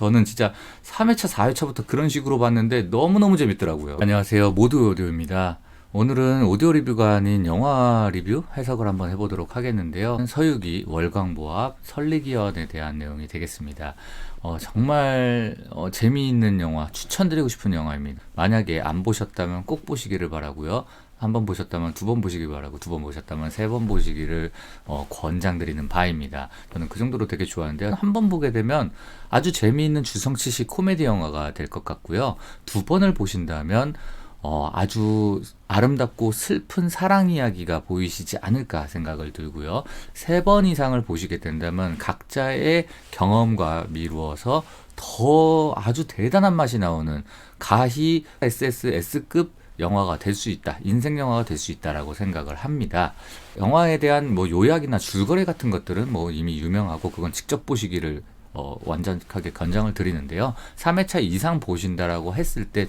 저는 진짜 3회차, 4회차부터 그런 식으로 봤는데 너무너무 재밌더라고요. 안녕하세요. 모두 오디오입니다. 오늘은 오디오 리뷰가 아닌 영화 리뷰 해석을 한번 해보도록 하겠는데요. 서유기, 월광보합, 설리기연에 대한 내용이 되겠습니다. 정말 재미있는 영화, 추천드리고 싶은 영화입니다. 만약에 안 보셨다면 꼭 보시기를 바라고요. 한 번 보셨다면 두 번 보시기 바라고, 두 번 보셨다면 세 번 보시기를 권장드리는 바입니다. 저는 그 정도로 되게 좋아하는데요. 한 번 보게 되면 아주 재미있는 주성치식 코미디 영화가 될 것 같고요. 두 번을 보신다면 아주 아름답고 슬픈 사랑 이야기가 보이시지 않을까 생각을 들고요. 세 번 이상을 보시게 된다면 각자의 경험과 미루어서 더 아주 대단한 맛이 나오는 가히 SSS급 영화가 될 수 있다. 인생 영화가 될 수 있다라고 생각을 합니다. 영화에 대한 뭐 요약이나 줄거리 같은 것들은 뭐 이미 유명하고 그건 직접 보시기를 완전하게 권장을 드리는데요. 3회차 이상 보신다라고 했을 때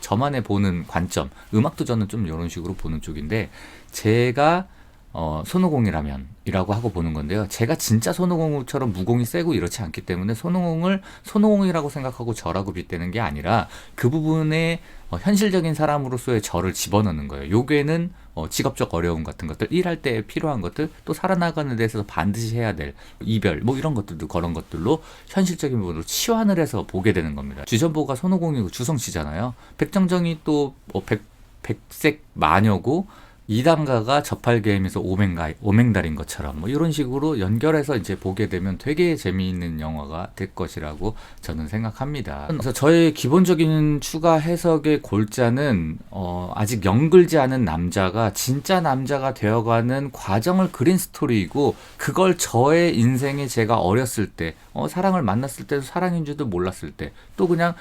저만의 보는 관점, 음악도 저는 좀 이런 식으로 보는 쪽인데, 제가 손오공이라면이라고 하고 보는 건데요. 제가 진짜 손오공처럼 무공이 세고 이렇지 않기 때문에 손오공을 손오공이라고 생각하고 저라고 빗대는 게 아니라 그 부분에 현실적인 사람으로서의 저를 집어넣는 거예요. 요괴는 직업적 어려움 같은 것들, 일할 때 필요한 것들, 또 살아나가는 데서 반드시 해야 될 이별, 뭐 이런 것들도 그런 것들로 현실적인 부분으로 치환을 해서 보게 되는 겁니다. 주전보가 손오공이고 주성치잖아요. 백정정이 또 백색 마녀고, 이단가가 저팔계임에서 오맹달인 것처럼 뭐 이런 식으로 연결해서 이제 보게 되면 되게 재미있는 영화가 될 것이라고 저는 생각합니다. 그래서 저의 기본적인 추가 해석의 골자는 아직 영글지 않은 남자가 진짜 남자가 되어가는 과정을 그린 스토리이고, 그걸 저의 인생에 제가 어렸을 때 사랑을 만났을 때도 사랑인 줄도 몰랐을 때, 또 그냥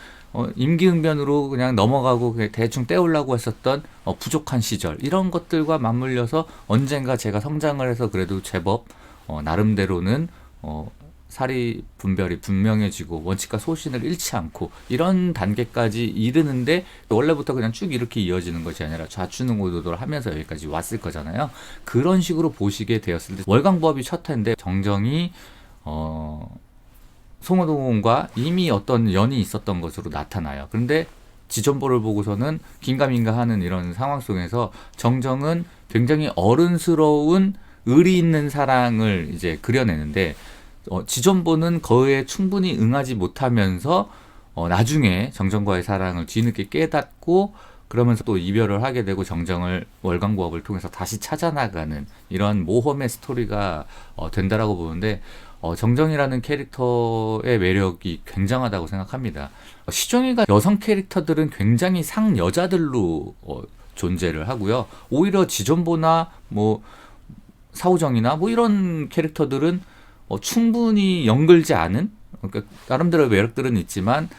임기응변으로 그냥 넘어가고 그냥 대충 때우려고 했었던 부족한 시절, 이런 것들과 맞물려서 언젠가 제가 성장을 해서 그래도 제법 나름대로는 사리 분별이 분명해지고 원칙과 소신을 잃지 않고 이런 단계까지 이르는데, 원래부터 그냥 쭉 이렇게 이어지는 것이 아니라 좌충우돌을 하면서 여기까지 왔을 거잖아요. 그런 식으로 보시게 되었을 때 월광보합이 첫 회인데, 정정이 송호동과 이미 어떤 연이 있었던 것으로 나타나요. 그런데 지존보를 보고서는 긴가민가 하는 이런 상황 속에서 정정은 굉장히 어른스러운 의리 있는 사랑을 이제 그려내는데, 지존보는 그에 충분히 응하지 못하면서 나중에 정정과의 사랑을 뒤늦게 깨닫고, 그러면서 또 이별을 하게 되고 정정을 월광보합을 통해서 다시 찾아나가는 이런 모험의 스토리가 된다라고 보는데, 정정이라는 캐릭터의 매력이 굉장하다고 생각합니다. 시종이가 여성 캐릭터들은 굉장히 상여자들로 존재를 하고요. 오히려 지존보나 뭐 사오정이나 뭐 이런 캐릭터들은 충분히 연글지 않은, 그러니까 나름대로의 매력들은 있지만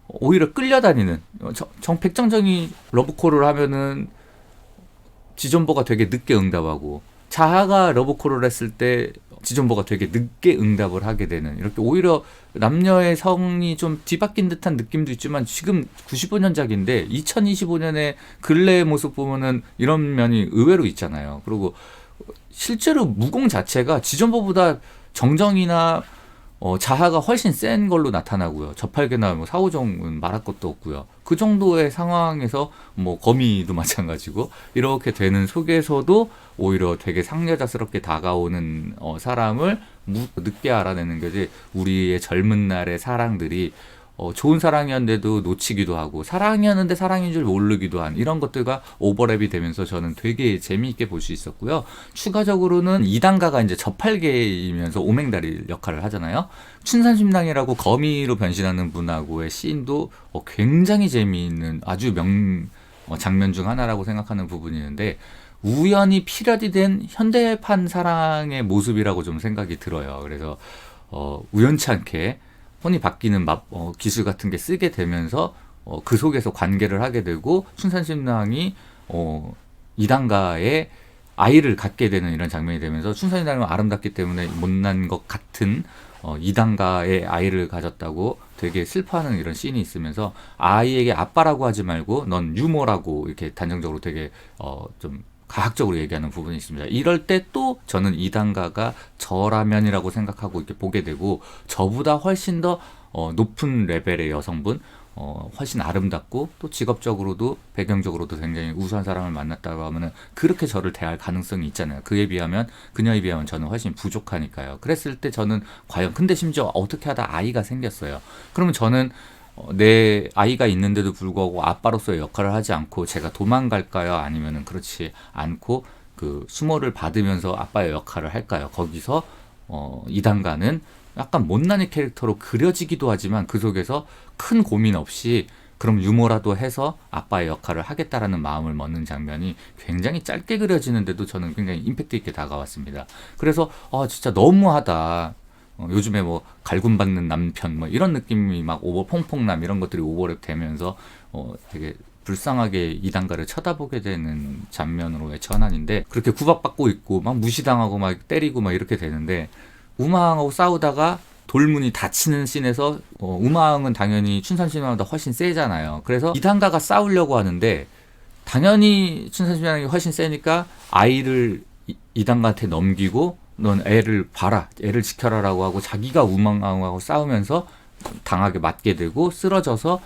오히려 끌려다니는, 백정정이 러브콜을 하면은 지존보가 되게 늦게 응답하고, 자하가 러브콜을 했을 때 지존보가 되게 늦게 응답을 하게 되는, 이렇게 오히려 남녀의 성이 좀 뒤바뀐 듯한 느낌도 있지만, 지금 95년작인데 2025년의 근래의 모습 보면은 이런 면이 의외로 있잖아요. 그리고 실제로 무공 자체가 지존보보다 정정이나 자하가 훨씬 센 걸로 나타나고요. 저팔계나 뭐 사오정은 말할 것도 없고요. 그 정도의 상황에서 뭐 거미도 마찬가지고, 이렇게 되는 속에서도 오히려 되게 상여자스럽게 다가오는 사람을 늦게 알아내는 거지. 우리의 젊은 날의 사랑들이 좋은 사랑이었는데도 놓치기도 하고, 사랑이었는데 사랑인 줄 모르기도 한 이런 것들과 오버랩이 되면서 저는 되게 재미있게 볼 수 있었고요. 추가적으로는 이단가가 이제 저팔계이면서 오맹다리 역할을 하잖아요. 춘산심낭이라고 거미로 변신하는 분하고의 씬도 굉장히 재미있는 아주 장면 중 하나라고 생각하는 부분이 있는데, 우연히 필연이 된 현대판 사랑의 모습이라고 좀 생각이 들어요. 그래서 우연치 않게 혼이 바뀌는 기술 같은 게 쓰게 되면서 그 속에서 관계를 하게 되고, 춘산심낭이 이단가의 아이를 갖게 되는 이런 장면이 되면서, 춘산심낭은 아름답기 때문에 못난 것 같은 이단가의 아이를 가졌다고 되게 슬퍼하는 이런 씬이 있으면서, 아이에게 아빠라고 하지 말고 넌 유모라고 이렇게 단정적으로 되게 좀 과학적으로 얘기하는 부분이 있습니다. 이럴 때 또 저는 이단가가 저라면이라고 생각하고 이렇게 보게 되고, 저보다 훨씬 더 높은 레벨의 여성분, 훨씬 아름답고 또 직업적으로도 배경적으로도 굉장히 우수한 사람을 만났다고 하면은 그렇게 저를 대할 가능성이 있잖아요. 그녀에 비하면 저는 훨씬 부족하니까요. 그랬을 때 저는 과연, 근데 심지어 어떻게 하다 아이가 생겼어요. 그러면 저는 내 아이가 있는데도 불구하고 아빠로서의 역할을 하지 않고 제가 도망갈까요? 아니면은 그렇지 않고 그 수모를 받으면서 아빠의 역할을 할까요? 거기서 이단가는 약간 못난이 캐릭터로 그려지기도 하지만 그 속에서 큰 고민 없이 그럼 유머라도 해서 아빠의 역할을 하겠다라는 마음을 먹는 장면이 굉장히 짧게 그려지는데도 저는 굉장히 임팩트 있게 다가왔습니다. 그래서 진짜 너무하다. 요즘에 뭐 갈굼받는 남편 뭐 이런 느낌이 막 퐁퐁남 이런 것들이 오버랩 되면서 되게 불쌍하게 이단가를 쳐다보게 되는 장면으로의 전환인데, 그렇게 구박받고 있고 막 무시당하고 막 때리고 막 이렇게 되는데 우마왕하고 싸우다가 돌문이 닫히는 씬에서 우마왕은 당연히 춘삼신왕보다 훨씬 세잖아요. 그래서 이단가가 싸우려고 하는데 당연히 춘삼신왕이 훨씬 세니까 아이를 이단가한테 넘기고 넌 애를 봐라, 애를 지켜라라고 하고 자기가 우마왕하고 싸우면서 당하게 맞게 되고 쓰러져서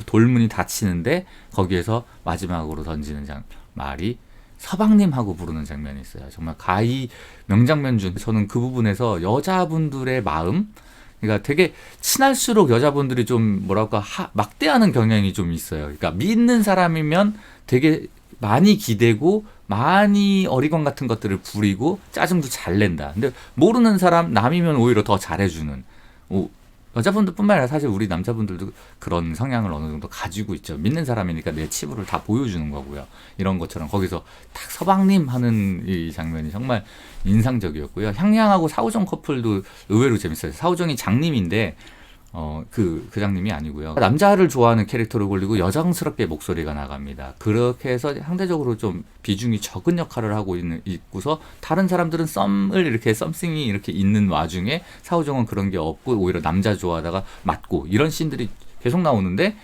돌문이 닫히는데 거기에서 마지막으로 던지는 말이 서방님하고 부르는 장면이 있어요. 정말 가히 명장면 중, 저는 그 부분에서 여자분들의 마음, 그러니까 되게 친할수록 여자분들이 좀 뭐랄까 막대하는 경향이 좀 있어요. 그러니까 믿는 사람이면 되게 많이 기대고 많이 어리광 같은 것들을 부리고 짜증도 잘 낸다. 근데 모르는 사람, 남이면 오히려 더 잘해주는, 여자분들뿐만 아니라 사실 우리 남자분들도 그런 성향을 어느 정도 가지고 있죠. 믿는 사람이니까 내 치부를 다 보여주는 거고요. 이런 것처럼 거기서 딱 서방님 하는 이 장면이 정말 인상적이었고요. 향양하고 사오정 커플도 의외로 재밌어요. 사오정이 장님인데 그 장님이 아니고요. 남자를 좋아하는 캐릭터를 골리고 여성스럽게 목소리가 나갑니다. 그렇게 해서 상대적으로 좀 비중이 적은 역할을 하고 있고서 다른 사람들은 썸을 이렇게 썸씽이 이렇게 있는 와중에 사오정은 그런 게 없고 오히려 남자 좋아하다가 맞고 이런 씬들이 계속 나오는데,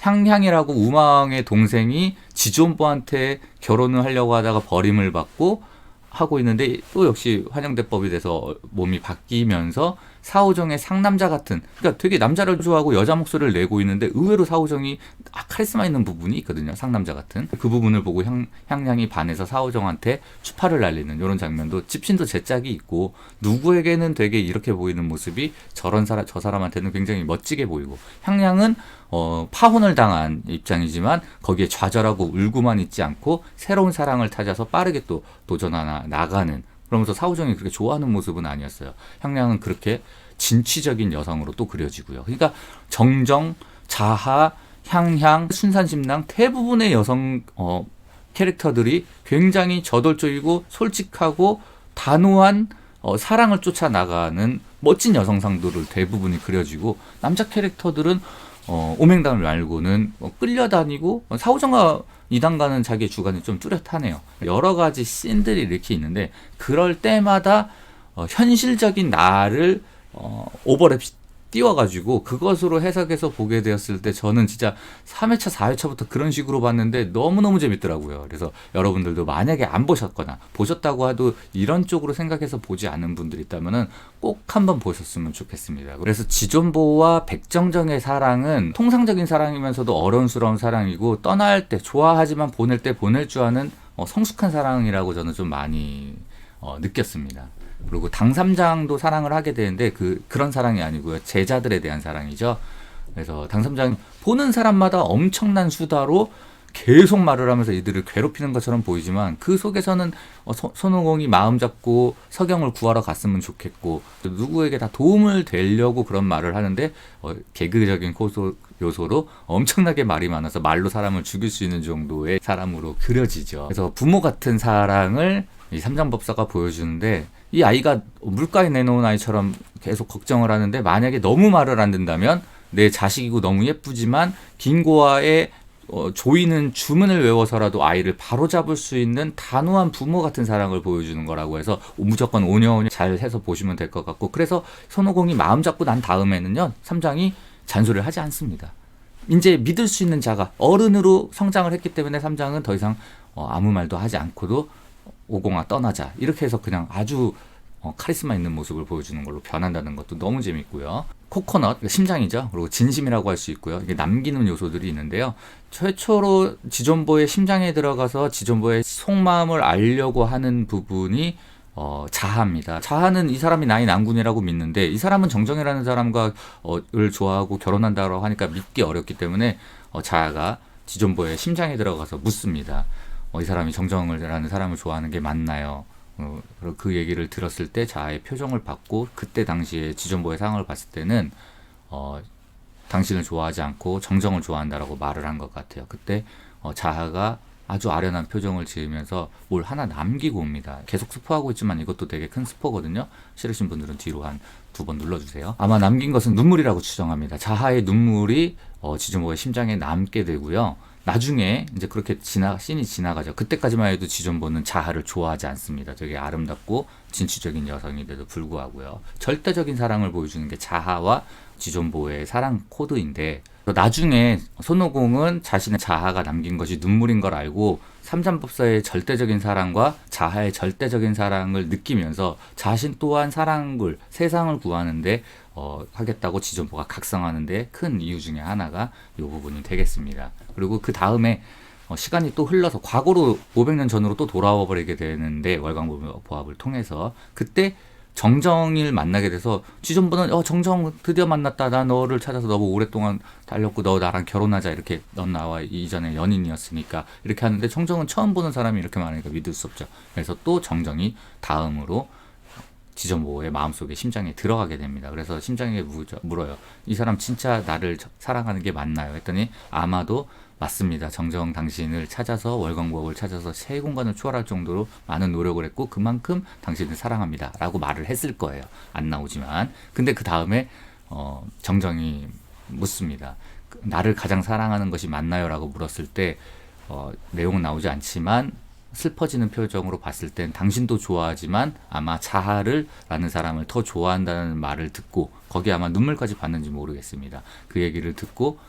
향향이라고 우마왕의 동생이 지존보한테 결혼을 하려고 하다가 버림을 받고 하고 있는데 또 역시 환영대법이 돼서 몸이 바뀌면서 사오정의 상남자 같은, 그러니까 되게 남자를 좋아하고 여자 목소리를 내고 있는데 의외로 사오정이 카리스마 있는 부분이 있거든요. 상남자 같은 그 부분을 보고 향양이 반해서 사오정한테 추파를 날리는 이런 장면도 집신도 제 짝이 있고, 누구에게는 되게 이렇게 보이는 모습이 저 사람한테는 굉장히 멋지게 보이고, 향양은 파혼을 당한 입장이지만 거기에 좌절하고 울고만 있지 않고 새로운 사랑을 찾아서 빠르게 또 도전하나 나가는, 그러면서 사오정이 그렇게 좋아하는 모습은 아니었어요. 향양은 그렇게 진취적인 여성으로 또 그려지고요. 그러니까 정정, 자하, 향향, 순산심랑 대부분의 여성 캐릭터들이 굉장히 저돌적이고 솔직하고 단호한 사랑을 쫓아 나가는 멋진 여성상들을 대부분이 그려지고, 남자 캐릭터들은 오맹당을 말고는 끌려다니고, 사오정과 이단가는 자기의 주관이 좀 뚜렷하네요. 여러 가지 씬들이 이렇게 있는데 그럴 때마다 현실적인 나를 오버랩 띄워가지고 그것으로 해석해서 보게 되었을 때 저는 진짜 3회차, 4회차부터 그런 식으로 봤는데 너무너무 재밌더라고요. 그래서 여러분들도 만약에 안 보셨거나 보셨다고 해도 이런 쪽으로 생각해서 보지 않은 분들이 있다면 꼭 한번 보셨으면 좋겠습니다. 그래서 지존보와 백정정의 사랑은 통상적인 사랑이면서도 어른스러운 사랑이고, 떠날 때 좋아하지만 보낼 때 보낼 줄 아는 성숙한 사랑이라고 저는 좀 많이 느꼈습니다. 그리고 당삼장도 사랑을 하게 되는데 그런 사랑이 아니고요. 제자들에 대한 사랑이죠. 그래서 당삼장 보는 사람마다 엄청난 수다로 계속 말을 하면서 이들을 괴롭히는 것처럼 보이지만 그 속에서는 손오공이 마음 잡고 서경을 구하러 갔으면 좋겠고, 누구에게 다 도움을 되려고 그런 말을 하는데 개그적인 요소로 엄청나게 말이 많아서 말로 사람을 죽일 수 있는 정도의 사람으로 그려지죠. 그래서 부모 같은 사랑을 이 삼장법사가 보여주는데, 이 아이가 물가에 내놓은 아이처럼 계속 걱정을 하는데 만약에 너무 말을 안 듣는다면 내 자식이고 너무 예쁘지만 긴고아의 조이는 주문을 외워서라도 아이를 바로잡을 수 있는 단호한 부모 같은 사랑을 보여주는 거라고 해서 무조건 오녀오녀 잘 해서 보시면 될 것 같고, 그래서 손오공이 마음 잡고 난 다음에는요, 삼장이 잔소리를 하지 않습니다. 이제 믿을 수 있는 자가 어른으로 성장을 했기 때문에 삼장은 더 이상 아무 말도 하지 않고도 오공아 떠나자 이렇게 해서 그냥 아주 카리스마 있는 모습을 보여주는 걸로 변한다는 것도 너무 재밌고요. 코코넛, 심장이죠. 그리고 진심이라고 할 수 있고요. 이게 남기는 요소들이 있는데요. 최초로 지존보의 심장에 들어가서 지존보의 속마음을 알려고 하는 부분이 자하입니다. 자하는 이 사람이 나의 난군이라고 믿는데, 이 사람은 정정이라는 사람과 을 좋아하고 결혼한다고 하니까 믿기 어렵기 때문에 자하가 지존보의 심장에 들어가서 묻습니다. 이 사람이 정정이라는 사람을 좋아하는 게 맞나요? 그 얘기를 들었을 때 자아의 표정을 봤고, 그때 당시에 지존보의 상황을 봤을 때는 당신을 좋아하지 않고 정정을 좋아한다라고 말을 한 것 같아요. 그때 자아가 아주 아련한 표정을 지으면서 뭘 하나 남기고 옵니다. 계속 스포하고 있지만 이것도 되게 큰 스포거든요. 싫으신 분들은 뒤로 한 2번 눌러주세요. 아마 남긴 것은 눈물이라고 추정합니다. 자하의 눈물이 지존보의 심장에 남게 되고요. 나중에 이제 그렇게 씬이 지나가죠. 그때까지만 해도 지존보는 자하를 좋아하지 않습니다. 되게 아름답고 진취적인 여성인데도 불구하고요. 절대적인 사랑을 보여주는 게 자하와 지존보의 사랑 코드인데, 나중에 손오공은 자신의 자하가 남긴 것이 눈물인 걸 알고 삼잠법사의 절대적인 사랑과 자하의 절대적인 사랑을 느끼면서 자신 또한 사랑을, 세상을 구하는데 하겠다고 지존보가 각성하는데 큰 이유 중에 하나가 이 부분이 되겠습니다. 그리고 그 다음에 시간이 또 흘러서 과거로 500년 전으로 또 돌아와 버리게 되는데, 월광보합을 통해서 그때 정정을 만나게 돼서 지존보는 정정 드디어 만났다. 나 너를 찾아서 너무 오랫동안 달렸고 너 나랑 결혼하자. 이렇게 넌 나와 이전에 연인이었으니까 이렇게 하는데, 정정은 처음 보는 사람이 이렇게 말하니까 믿을 수 없죠. 그래서 또 정정이 다음으로 지존보의 마음속에 심장에 들어가게 됩니다. 그래서 심장에게 물어요. 이 사람 진짜 나를 사랑하는 게 맞나요? 했더니 아마도 맞습니다. 정정 당신을 찾아서, 월광보합을 찾아서 세 공간을 초월할 정도로 많은 노력을 했고 그만큼 당신을 사랑합니다 라고 말을 했을 거예요. 안 나오지만. 근데 그 다음에 정정이 묻습니다. 나를 가장 사랑하는 것이 맞나요? 라고 물었을 때 내용은 나오지 않지만 슬퍼지는 표정으로 봤을 땐 당신도 좋아하지만 아마 자하를 라는 사람을 더 좋아한다는 말을 듣고, 거기 아마 눈물까지 봤는지 모르겠습니다. 그 얘기를 듣고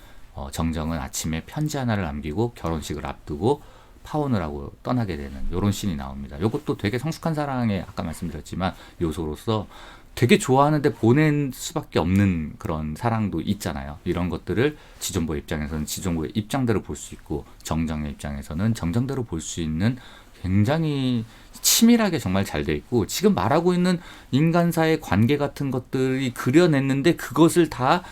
정정은 아침에 편지 하나를 남기고 결혼식을 앞두고 파혼을 하고 떠나게 되는 이런 씬이 나옵니다. 이것도 되게 성숙한 사랑의, 아까 말씀드렸지만 요소로서 되게 좋아하는데 보낼 수밖에 없는 그런 사랑도 있잖아요. 이런 것들을 지존보의 입장에서는 지존보의 입장대로 볼 수 있고, 정정의 입장에서는 정정대로 볼 수 있는 굉장히 치밀하게 정말 잘 돼 있고, 지금 말하고 있는 인간사의 관계 같은 것들이 그려냈는데 그것을 다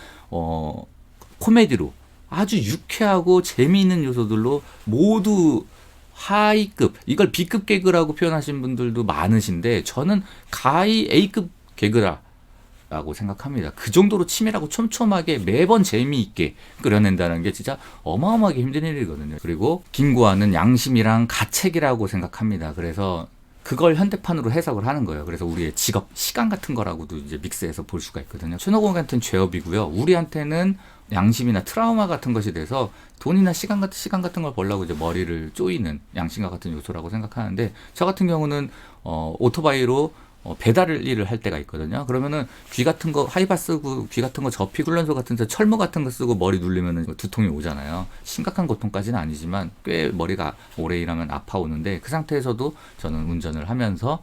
코미디로 아주 유쾌하고 재미있는 요소들로 모두 하이급, 이걸 B급 개그라고 표현하신 분들도 많으신데 저는 가히 A급 개그라고 생각합니다. 그 정도로 치밀하고 촘촘하게 매번 재미있게 끌어낸다는 게 진짜 어마어마하게 힘든 일이거든요. 그리고 김구아는 양심이랑 가책이라고 생각합니다. 그래서 그걸 현대판으로 해석을 하는 거예요. 그래서 우리의 직업, 시간 같은 거라고도 이제 믹스해서 볼 수가 있거든요. 춘호공한테는 죄업이고요. 우리한테는 양심이나 트라우마 같은 것이 돼서 돈이나 시간 같은 걸 벌려고 이제 머리를 쪼이는 양심과 같은 요소라고 생각하는데, 저 같은 경우는 오토바이로 배달 일을 할 때가 있거든요. 그러면은 귀 같은 거 하이바 쓰고 귀 같은 거 접히 훈련소 같은 데 철모 같은 거 쓰고 머리 눌리면은 두통이 오잖아요. 심각한 고통까지는 아니지만 꽤 머리가 오래 일하면 아파오는데, 그 상태에서도 저는 운전을 하면서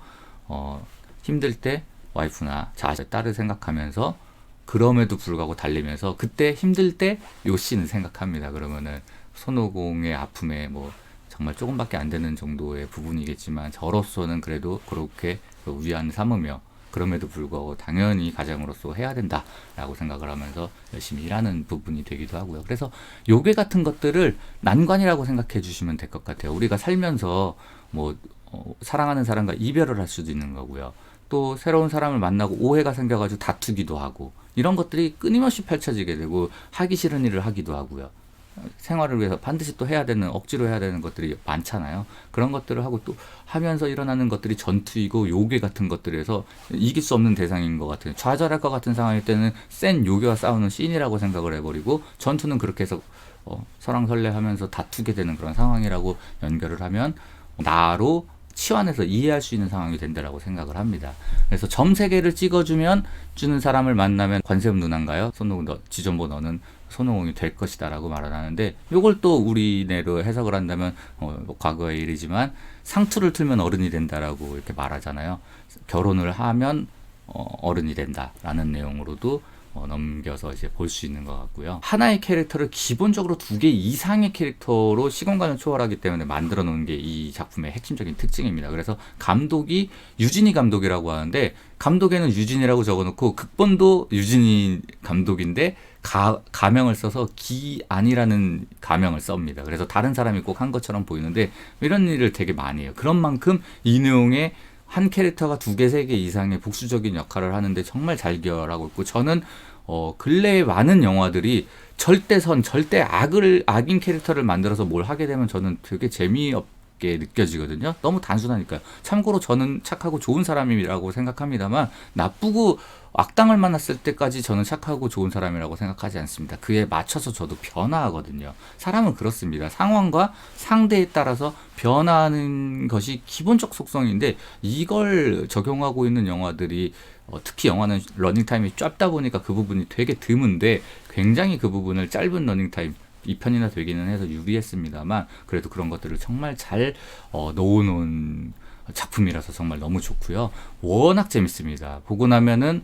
힘들 때 와이프나 자식 딸을 생각하면서, 그럼에도 불구하고 달리면서 그때 힘들 때 요 씬을 생각합니다. 그러면은 손오공의 아픔에 뭐 정말 조금밖에 안 되는 정도의 부분이겠지만 저로서는 그래도 그렇게 위안 삼으며, 그럼에도 불구하고 당연히 가장으로서 해야 된다라고 생각을 하면서 열심히 일하는 부분이 되기도 하고요. 그래서 요괴 같은 것들을 난관이라고 생각해 주시면 될 것 같아요. 우리가 살면서 뭐 사랑하는 사람과 이별을 할 수도 있는 거고요. 또 새로운 사람을 만나고 오해가 생겨가지고 다투기도 하고, 이런 것들이 끊임없이 펼쳐지게 되고 하기 싫은 일을 하기도 하고요. 생활을 위해서 반드시 또 해야 되는, 억지로 해야 되는 것들이 많잖아요. 그런 것들을 하고 또 하면서 일어나는 것들이 전투이고 요괴 같은 것들에서 이길 수 없는 대상인 것 같아요. 좌절할 것 같은 상황일 때는 센 요괴와 싸우는 씬이라고 생각을 해버리고, 전투는 그렇게 해서 설왕설래하면서 다투게 되는 그런 상황이라고 연결을 하면, 나로 치환해서 이해할 수 있는 상황이 된다라고 생각을 합니다. 그래서 점 3개를 찍어주면 주는 사람을 만나면 관세음 누나인가요? 손오공 지존보 너는 손오공이 될 것이다 라고 말을 하는데, 요걸 또 우리내로 해석을 한다면 뭐 과거의 일이지만 상투를 틀면 어른이 된다라고 이렇게 말하잖아요. 결혼을 하면 어른이 된다라는 내용으로도 넘겨서 이제 볼 수 있는 것 같고요. 하나의 캐릭터를 기본적으로 2개 이상의 캐릭터로 시공간을 초월하기 때문에 만들어 놓은 게 이 작품의 핵심적인 특징입니다. 그래서 감독이 유진이 감독이라고 하는데, 감독에는 유진이라고 적어놓고 극본도 유진이 감독인데 가명을 써서 기안이라는 가명을 썹니다. 그래서 다른 사람이 꼭 한 것처럼 보이는데 이런 일을 되게 많이 해요. 그런 만큼 이 내용에 한 캐릭터가 2개, 3개 이상의 복수적인 역할을 하는데 정말 잘 기여하고 있고, 저는 근래에 많은 영화들이 절대 악인 캐릭터를 만들어서 뭘 하게 되면 저는 되게 재미없게 느껴지거든요. 너무 단순하니까요. 참고로 저는 착하고 좋은 사람이라고 생각합니다만, 나쁘고 악당을 만났을 때까지 저는 착하고 좋은 사람이라고 생각하지 않습니다. 그에 맞춰서 저도 변화하거든요. 사람은 그렇습니다. 상황과 상대에 따라서 변화하는 것이 기본적 속성인데, 이걸 적용하고 있는 영화들이 특히 영화는 러닝타임이 짧다 보니까 그 부분이 되게 드문데, 굉장히 그 부분을 짧은 러닝타임 2편이나 되기는 해서 유리했습니다만, 그래도 그런 것들을 정말 잘 넣어놓은 작품이라서 정말 너무 좋고요. 워낙 재밌습니다. 보고 나면은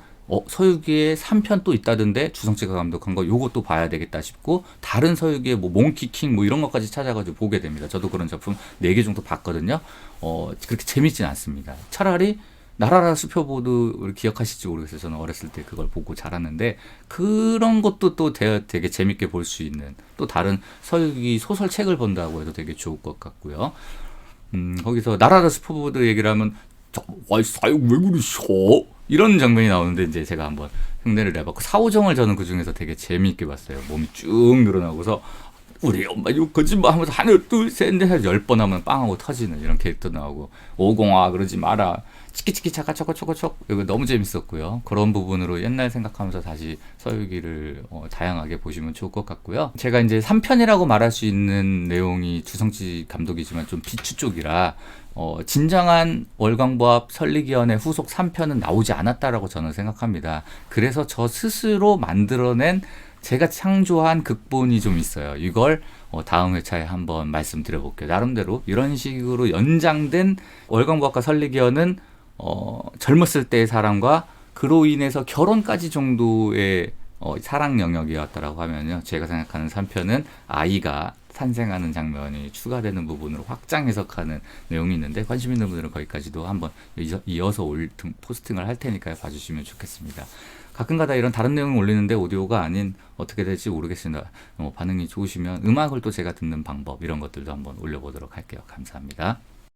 서유기에 3편 또 있다던데 주성치가 감독한 거 요것도 봐야 되겠다 싶고, 다른 서유기의 뭐 몽키킹 뭐 이런 것까지 찾아가지고 보게 됩니다. 저도 그런 작품 4개 정도 봤거든요. 그렇게 재밌진 않습니다. 차라리 나라라 수표보드를 기억하실지 모르겠어요. 저는 어렸을 때 그걸 보고 자랐는데, 그런 것도 또 되게 재밌게 볼 수 있는, 또 다른 서유기 소설책을 본다고 해도 되게 좋을 것 같고요. 거기서 나라라 슈퍼보드 얘기를 하면 사육 왜 그러셔? 이런 장면이 나오는데, 이제 제가 한번 흉내를 내봤고, 사오정을 저는 그 중에서 되게 재미있게 봤어요. 몸이 쭉 늘어나고서 우리 엄마 이거 거짓말 하면서 하나 둘 셋 넷 해서 10번 하면 빵하고 터지는 이런 캐릭터 나오고, 오공아 그러지 마라 치키치키 차카 초코초코촉, 이거 너무 재밌었고요. 그런 부분으로 옛날 생각하면서 다시 서유기를 다양하게 보시면 좋을 것 같고요. 제가 이제 3편이라고 말할 수 있는 내용이 주성치 감독이지만 좀 비추 쪽이라 진정한 월광보합 설리기연의 후속 3편은 나오지 않았다라고 저는 생각합니다. 그래서 저 스스로 만들어낸, 제가 창조한 극본이 좀 있어요. 이걸 다음 회차에 한번 말씀드려 볼게요. 나름대로 이런 식으로 연장된 월광보합과 설리기연은 젊었을 때의 사랑과 그로 인해서 결혼까지 정도의 사랑 영역이었다라고 하면요, 제가 생각하는 3편은 아이가 탄생하는 장면이 추가되는 부분으로 확장 해석하는 내용이 있는데, 관심 있는 분들은 거기까지도 한번 이어서 포스팅을 할 테니까 봐주시면 좋겠습니다. 가끔가다 이런 다른 내용을 올리는데 오디오가 아닌 어떻게 될지 모르겠습니다. 반응이 좋으시면 음악을 또 제가 듣는 방법, 이런 것들도 한번 올려보도록 할게요. 감사합니다.